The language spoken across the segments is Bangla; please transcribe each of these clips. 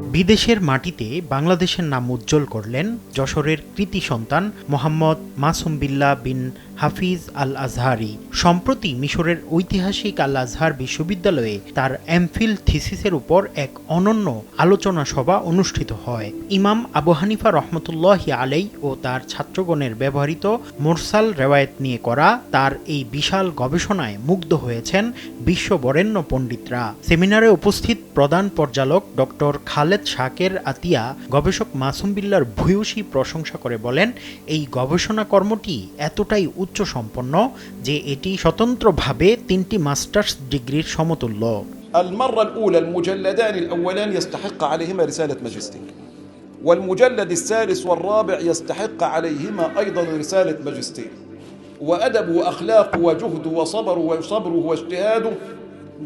বিদেশের মাটিতে বাংলাদেশের নাম উজ্জ্বল করলেন যশোরের কৃতি সন্তান মোহাম্মদ মাসুম বিল্লাহ বিন হাফিজ আল আজহারি। সম্প্রতি মিশরের ঐতিহাসিক আল আজহার বিশ্ববিদ্যালয়ে তার এমফিল থিসিসের উপর এক অনন্য আলোচনা সভা অনুষ্ঠিত হয়। ইমাম আবু হানিফা রহমতুল্লাহি আলাই ও তার ছাত্রগণের ব্যবহৃত মুরসাল রেওয়ায়েত নিয়ে করা তার এই বিশাল গবেষণায় মুগ্ধ হয়েছেন বিশ্ববরেণ্য পণ্ডিতরা। সেমিনারে উপস্থিত প্রধান পর্যালোচক ডক্টর খালেদ শাকের আতিয়া গবেষক মাসুম বিল্লাহর ভূয়সী প্রশংসা করে বলেন, এই গবেষণা কর্মটি এতটাই উচ্চ সম্পন্ন যে এটি স্বতন্ত্রভাবে 3টি মাস্টার্স ডিগ্রির সমতুল্য। المرة الأولى المجلدان الأولان يستحق عليهما رسالة ماجستير، والمجلد الثالث والرابع يستحق عليهما أيضا رسالة ماجستير، وأدب وأخلاق وجهد وصبر وصبره واجتهاده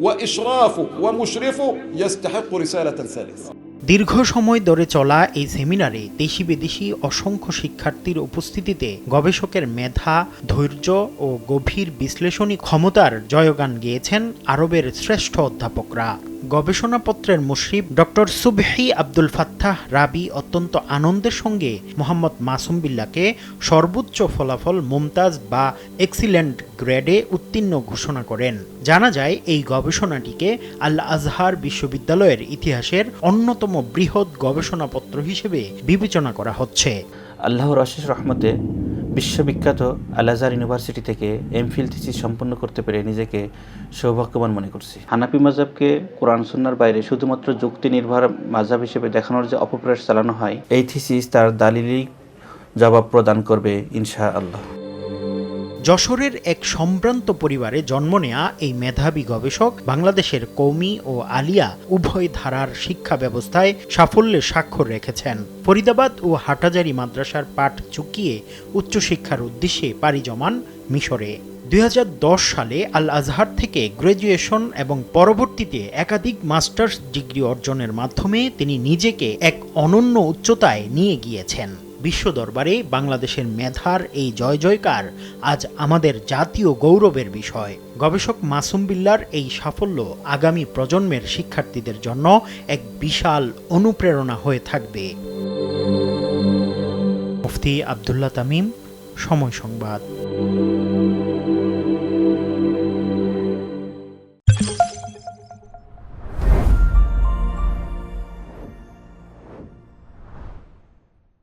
وإشرافه ومشرفه يستحق رسالة ثالثة। দীর্ঘ সময় ধরে চলা এই সেমিনারে দেশি বিদেশি অসংখ্য শিক্ষার্থীর উপস্থিতিতে গবেষকের মেধা, ধৈর্য ও গভীর বিশ্লেষণী ক্ষমতার জয়গান গেয়েছেন আরবের শ্রেষ্ঠ অধ্যাপকরা। গবেষণাপত্রের মুশরিফ ডক্টর সুবহি আব্দুল ফাত্তাহ রাবি অত্যন্ত আনন্দের সঙ্গে মোহাম্মদ মাসুম বিল্লাহকে সর্বোচ্চ ফলাফল মুমতাজ বা এক্সিলেন্ট গ্রেডে উত্তীর্ণ ঘোষণা করেন। জানা যায় এই গবেষণাটিকে আল আজহার বিশ্ববিদ্যালয়ের ইতিহাসের অন্যতম বৃহৎ গবেষণাপত্র হিসেবে বিবেচনা করা হচ্ছে। আল্লাহর অশেষ রহমতে বিশ্ববিখ্যাত আল আজহার ইউনিভার্সিটি থেকে এমফিল থিসিস সম্পন্ন করতে পেরে নিজেকে সৌভাগ্যবান মনে করছি। হানাফি মাযহাবকে কোরআন সুন্নাহর বাইরে শুধুমাত্র যুক্তি নির্ভর মাযহাব হিসেবে দেখানোর যে অপপ্রয়াস চালানো হয়, এই থিসিস তার দালিলিক জবাব প্রদান করবে ইনশাআল্লাহ। যশোরের এক সম্ভ্রান্ত পরিবারে জন্ম নেয়া এই মেধাবী গবেষক বাংলাদেশের কওমি ও আলিয়া উভয় ধারার শিক্ষা ব্যবস্থায় সাফল্যের স্বাক্ষর রেখেছেন। ফরিদাবাদ ও হাটাজারি মাদ্রাসার পাঠ চুকিয়ে উচ্চশিক্ষার উদ্দেশ্যে পাড়ি জমান মিশরে। 2010 সালে আল আজহার থেকে গ্র্যাজুয়েশন এবং পরবর্তীতে একাধিক মাস্টার্স ডিগ্রি অর্জনের মাধ্যমে তিনি নিজেকে এক অনন্য উচ্চতায় নিয়ে গিয়েছেন। বিশ্ব দরবারে বাংলাদেশের মেধার এই জয় জয়কার আজ আমাদের জাতীয় গৌরবের বিষয়। গবেষক মাসুম বিল্লাহর এই সাফল্য আগামী প্রজন্মের শিক্ষার্থীদের জন্য এক বিশাল অনুপ্রেরণা হয়ে থাকবে। মুফতি আব্দুল্লাহ তামিম, সময় সংবাদ।